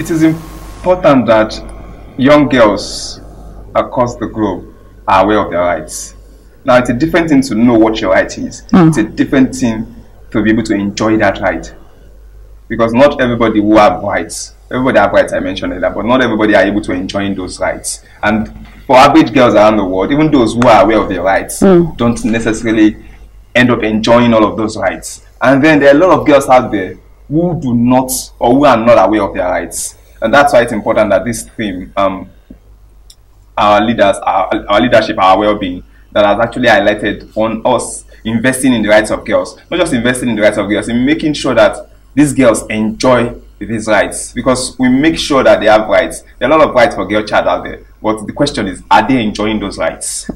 It is important that young girls across the globe are aware of their rights. Now, it's a different thing to know what your right is. It's a different thing to be able to enjoy that right. Because not everybody will have rights. Everybody have rights, I mentioned earlier, but not everybody are able to enjoy those rights. And for average girls around the world, even those who are aware of their rights don't necessarily end up enjoying all of those rights. And then there are a lot of girls out there who do not, or who are not aware of their rights. And that's why it's important that this theme, our leaders, our leadership, our well-being, that has actually highlighted on us investing in the rights of girls. Not just investing in the rights of girls, in making sure that these girls enjoy these rights. Because we make sure that they have rights. There are a lot of rights for girl child out there. But the question is, are they enjoying those rights?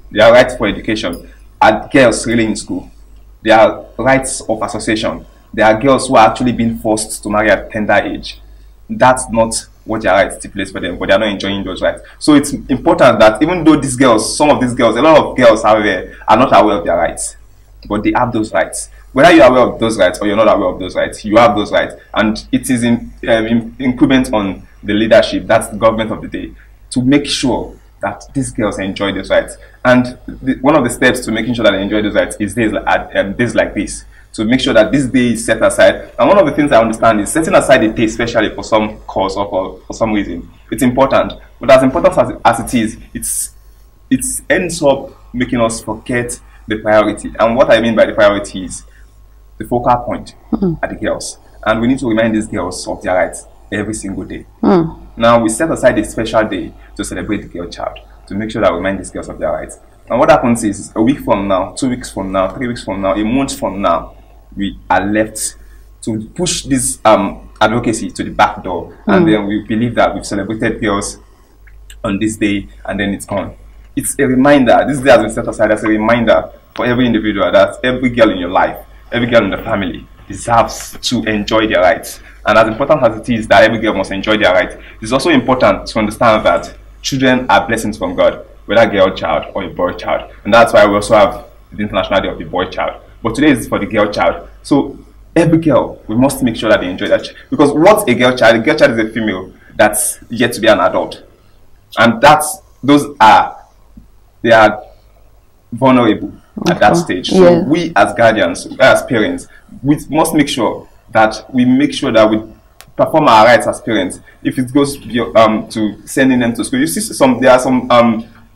There are rights for education. Are girls really in school? There are rights of association. There are girls who are actually being forced to marry at tender age. That's not what their rights stipulates for them, but they are not enjoying those rights. So it's important that even though these girls, some of these girls, a lot of girls out there are not aware of their rights, but they have those rights. Whether you are aware of those rights or you're not aware of those rights, you have those rights. And it is incumbent on the leadership, that's the government of the day, to make sure that these girls enjoy those rights. And one of the steps to making sure that they enjoy those rights is days like this, to make sure that this day is set aside. And one of the things I understand is setting aside a day, especially for some cause or for some reason. It's important, but as important as it is, it ends up making us forget the priority. And what I mean by the priority is the focal point are the girls. And we need to remind these girls of their rights every single day. Now, we set aside a special day to celebrate the girl child, to make sure that we remind these girls of their rights. And what happens is, a week from now, 2 weeks from now, 3 weeks from now, a month from now, we are left to push this advocacy to the back door. And then we believe that we've celebrated girls on this day, and then it's gone. It's a reminder. This day has been set aside as a reminder for every individual that every girl in your life, every girl in the family deserves to enjoy their rights. And as important as it is that every girl must enjoy their rights, it's also important to understand that children are blessings from God, whether a girl child or a boy child. And that's why we also have the International Day of the Boy Child. But today is for the girl child. So every girl, we must make sure that they enjoy that. Because what's a girl child? A girl child is a female that's yet to be an adult. And they are vulnerable at that stage. So we as guardians, as parents, we must make sure that we we perform our rights as parents. If it goes to sending them to school, you see there are some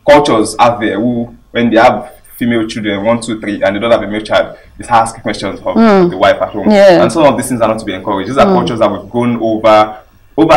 cultures out there who, when they have female children, 1, 2, 3, and they don't have a male child, they ask questions of the wife at home. And some of these things are not to be encouraged. These are cultures that we've grown over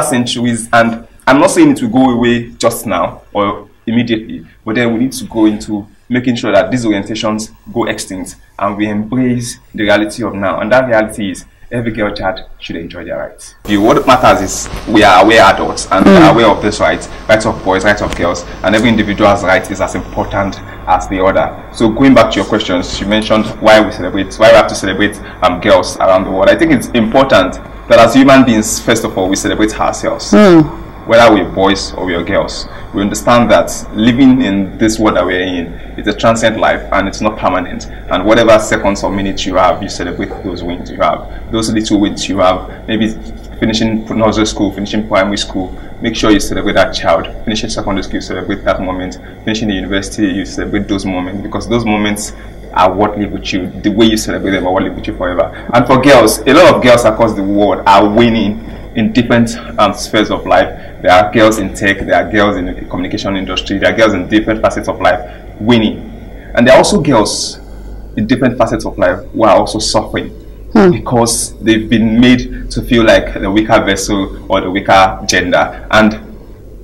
centuries, and I'm not saying it will go away just now or immediately, but then we need to go into making sure that these orientations go extinct and we embrace the reality of now. And that reality is every girl child should enjoy their rights. What matters is we are aware adults and we are aware of these rights of boys, rights of girls, and every individual's right is as important as the other. So going back to your questions, you mentioned why we have to celebrate girls around the world. I think it's important that as human beings, first of all, we celebrate ourselves. Whether we're boys or we're girls, we understand that living in this world that we're in is a transient life and it's not permanent. And whatever seconds or minutes you have, you celebrate those wins you have, those little wins you have. Maybe finishing nursery school, finishing primary school, make sure you celebrate that child. Finishing secondary school, you celebrate that moment. Finishing the university, you celebrate those moments, because those moments are what live with you. The way you celebrate them are what live with you forever. And for girls, a lot of girls across the world are winning in different spheres of life. There are girls in tech, there are girls in the communication industry, there are girls in different facets of life winning. And there are also girls in different facets of life who are also suffering because they've been made to feel like the weaker vessel or the weaker gender. And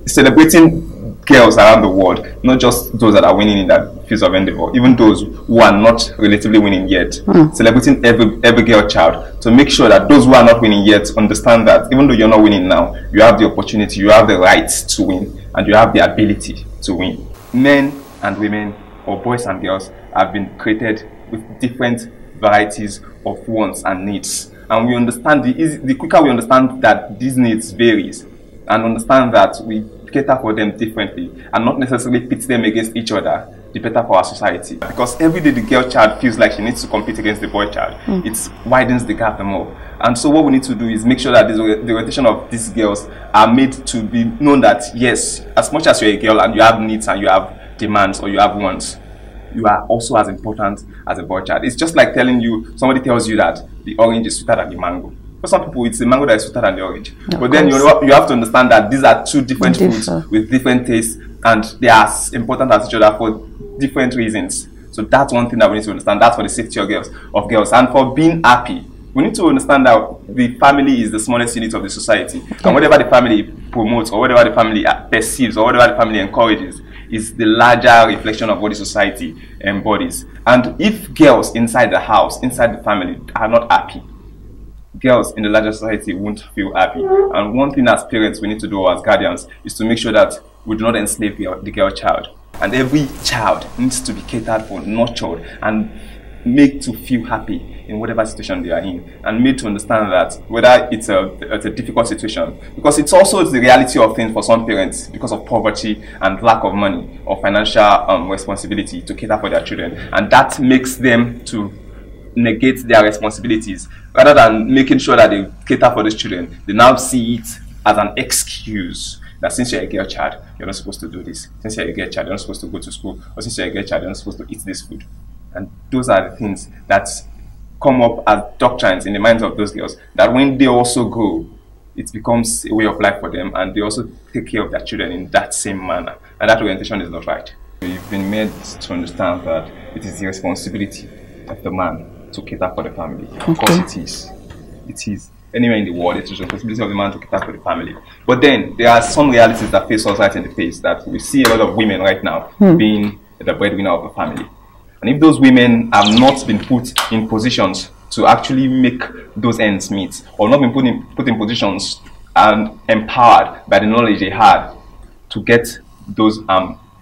celebrating girls around the world, not just those that are winning in that field of endeavor, even those who are not relatively winning yet, celebrating every girl child, to make sure that those who are not winning yet understand that even though you're not winning now, you have the opportunity, you have the right to win, and you have the ability to win. Men and women, or boys and girls, have been created with different varieties of wants and needs. And we understand, the quicker we understand that these needs varies, and understand that we cater for them differently and not necessarily pit them against each other, the better for our society. Because every day the girl child feels like she needs to compete against the boy child. It widens the gap more. And so what we need to do is make sure that the orientation of these girls are made to be known that, yes, as much as you're a girl and you have needs and you have demands or you have wants, you are also as important as a boy child. It's just like telling you, somebody tells you that the orange is sweeter than the mango. For some people, it's the mango that is sweeter than the orange. But then you have to understand that these are two different foods with different tastes, and they are as important as each other for different reasons. So that's one thing that we need to understand. That's for the safety of girls. And for being happy, we need to understand that the family is the smallest unit of the society. And whatever the family promotes, or whatever the family perceives, or whatever the family encourages, is the larger reflection of what the society embodies. And if girls inside the house, inside the family, are not happy, girls in the larger society won't feel happy. And one thing as parents we need to do, as guardians, is to make sure that we do not enslave the girl child. And every child needs to be catered for, nurtured, and made to feel happy in whatever situation they are in, and made to understand that whether it's a difficult situation, because it's also the reality of things for some parents, because of poverty and lack of money or financial responsibility to cater for their children, and that makes them to negate their responsibilities rather than making sure that they cater for these children. They now see it as an excuse that since you're a girl child, you're not supposed to do this. Since you're a girl child, you're not supposed to go to school. Or since you're a girl child, you're not supposed to eat this food. And those are the things that come up as doctrines in the minds of those girls, that when they also grow, it becomes a way of life for them, and they also take care of their children in that same manner. And that orientation is not right. We've been made to understand that it is the responsibility of the man to cater for the family. Of course it is. It is. Anywhere in the world, it is the responsibility of the man to cater for the family. But then, there are some realities that face us right in the face, that we see a lot of women right now being the breadwinner of the family. And if those women have not been put in positions to actually make those ends meet, or not been put in positions and empowered by the knowledge they had to get those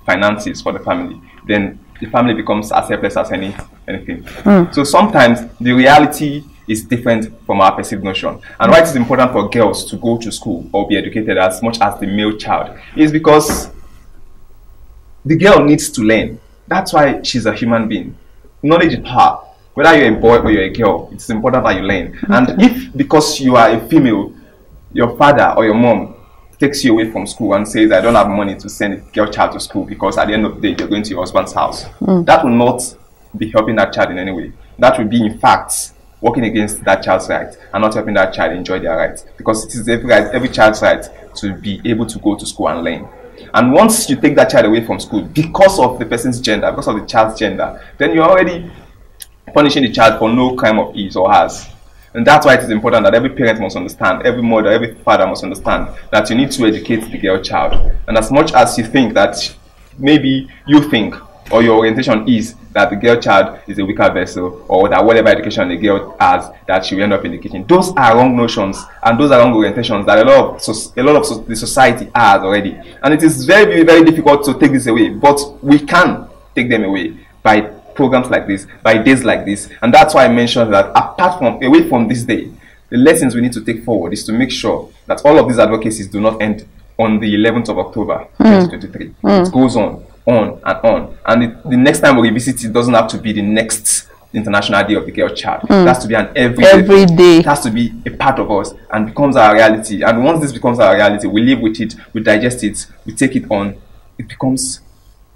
finances for the family, then the family becomes as helpless as anything. So sometimes the reality is different from our perceived notion. And why it is important for girls to go to school or be educated as much as the male child is because the girl needs to learn. That's why she's a human being. Knowledge is power. Whether you're a boy or you're a girl, it's important that you learn. And if, because you are a female, your father or your mom takes you away from school and says, I don't have money to send a girl child to school because at the end of the day, you're going to your husband's house, that will not be helping that child in any way. That will be, in fact, working against that child's right and not helping that child enjoy their rights. Because it is every child's right to be able to go to school and learn. And once you take that child away from school because of the person's gender, because of the child's gender, then you're already punishing the child for no crime of his or hers. And that's why it is important that every parent must understand, every mother, every father must understand that you need to educate the girl child. And as much as you think that maybe you think or your orientation is that the girl child is a weaker vessel, or that whatever education the girl has, that she will end up in the kitchen, those are wrong notions and those are wrong orientations that a lot of the society has already. And it is very, very difficult to take this away, but we can take them away by programs like this, by days like this. And that's why I mentioned that away from this day, the lessons we need to take forward is to make sure that all of these advocacies do not end on the 11th of October 2023. It goes on and on. And the next time we revisit it doesn't have to be the next International Day of the Girl Child. It has to be an every day. It has to be a part of us and becomes our reality. And once this becomes our reality, we live with it, we digest it, we take it on. It becomes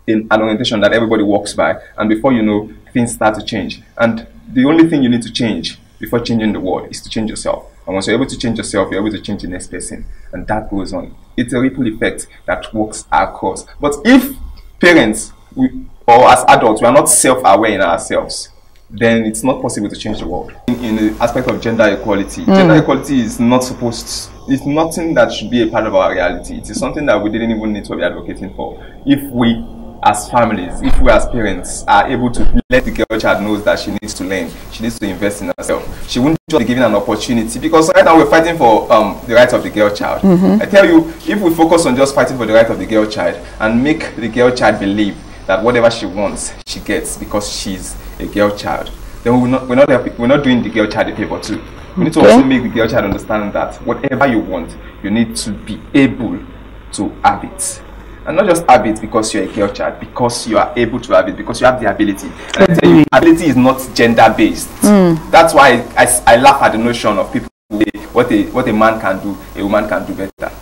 an orientation that everybody walks by. And before you know, things start to change. And the only thing you need to change before changing the world is to change yourself. And once you're able to change yourself, you're able to change the next person. And that goes on. It's a ripple effect that works across. But if parents or as adults we are not self-aware in ourselves, then it's not possible to change the world. In the aspect of gender equality, gender equality is not it's nothing that should be a part of our reality. It is something that we didn't even need to be advocating for. If we as families, if we as parents are able to let the girl child know that she needs to learn, she needs to invest in herself, she wouldn't just be given an opportunity, because right now we're fighting for the rights of the girl child. I tell you, if we focus on just fighting for the right of the girl child and make the girl child believe that whatever she wants, she gets because she's a girl child, then we're not doing the girl child a favor too. We need to also make the girl child understand that whatever you want, you need to be able to have it. And not just have it because you're a girl child, because you are able to have it, because you have the ability. And I tell you, ability is not gender-based. That's why I laugh at the notion of people who say what a man can do, a woman can do better.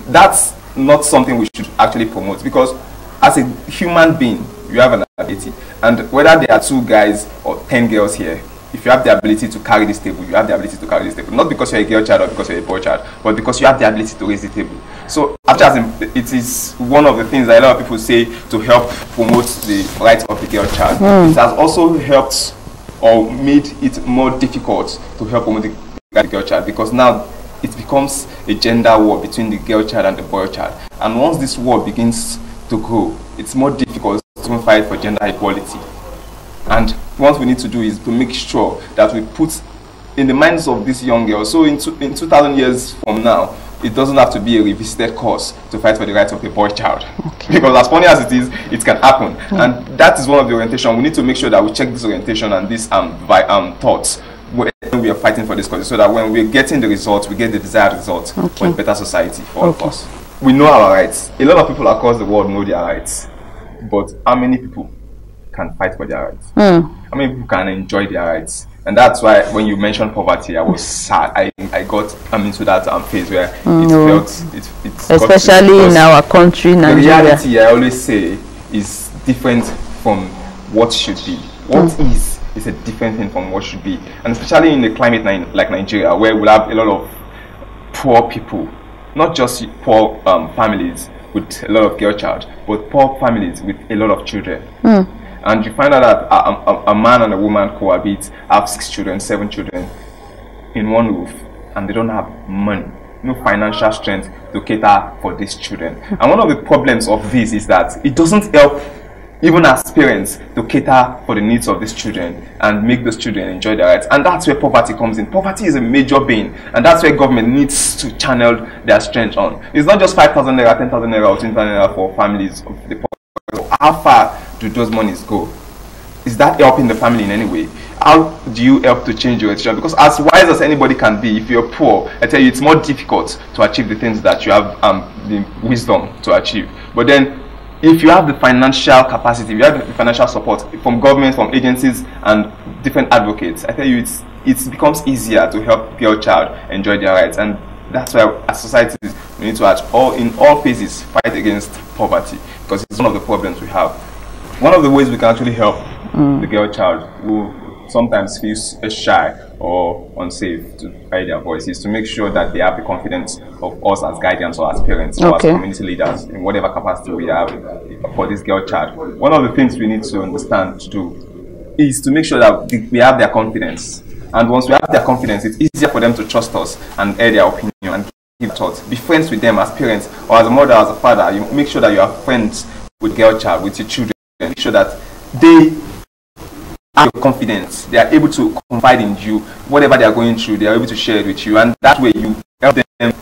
That's not something we should actually promote, because as a human being, you have an ability. And whether there are 2 guys or 10 girls here, if you have the ability to carry this table, you have the ability to carry this table. Not because you're a girl child or because you're a boy child, but because you have the ability to raise the table. So it is one of the things that a lot of people say to help promote the rights of the girl child. It has also helped or made it more difficult to help promote the girl child, because now it becomes a gender war between the girl child and the boy child. And once this war begins to grow, it's more difficult to fight for gender equality. And what we need to do is to make sure that we put in the minds of these young girls, so in 2,000 years from now, it doesn't have to be a revisited cause to fight for the rights of the boy child. Okay. Because as funny as it is, it can happen. And that is one of the orientation. We need to make sure that we check this orientation and these thoughts when we are fighting for this cause, so that when we're getting the results, we get the desired results for a better society for all of us. We know our rights. A lot of people across the world know their rights. But how many people can fight for their rights? How many people can enjoy their rights? And that's why when you mentioned poverty, I was sad. I got into that phase where it felt especially in our country, Nigeria. The reality, I always say, is different from what should be. What is a different thing from what should be. And especially in a climate like Nigeria, where we'll have a lot of poor people, not just poor families with a lot of girl child, but poor families with a lot of children. And you find out that a man and a woman cohabit, have 6 children, 7 children in one roof, and they don't have money, no financial strength to cater for these children. And one of the problems of this is that it doesn't help even as parents to cater for the needs of these children and make those children enjoy their rights. And that's where poverty comes in. Poverty is a major bane, and that's where government needs to channel their strength on. It's not just 5,000 naira, 10,000 naira, or 20,000 naira for families of the poor. How far do those monies go? Is that helping the family in any way? How do you help to change your situation? Because as wise as anybody can be, if you're poor, I tell you, it's more difficult to achieve the things that you have the wisdom to achieve. But then, if you have the financial capacity, if you have the financial support from government, from agencies, and different advocates, I tell you, it becomes easier to help girl child enjoy their rights. And that's why, as societies, we need to, in all phases, fight against poverty, because it's one of the problems we have. One of the ways we can actually help the girl child who sometimes feels shy or unsafe to carry their voice is to make sure that they have the confidence of us as guardians or as parents or as community leaders in whatever capacity we have for this girl child. One of the things we need to understand to do is to make sure that we have their confidence. And once we have their confidence, it's easier for them to trust us and air their opinion and give thoughts. Be friends with them as parents or as a mother, as a father. You make sure that you are friends with girl child, with your children. Make sure that they have your confidence. They are able to confide in you. Whatever they are going through, they are able to share it with you. And that way you help them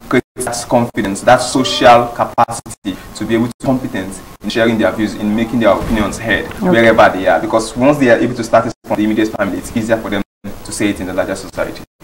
create that confidence, that social capacity to be able to be competent in sharing their views, in making their opinions heard wherever they are. Because once they are able to start it from the immediate family, it's easier for them to say it in the larger society.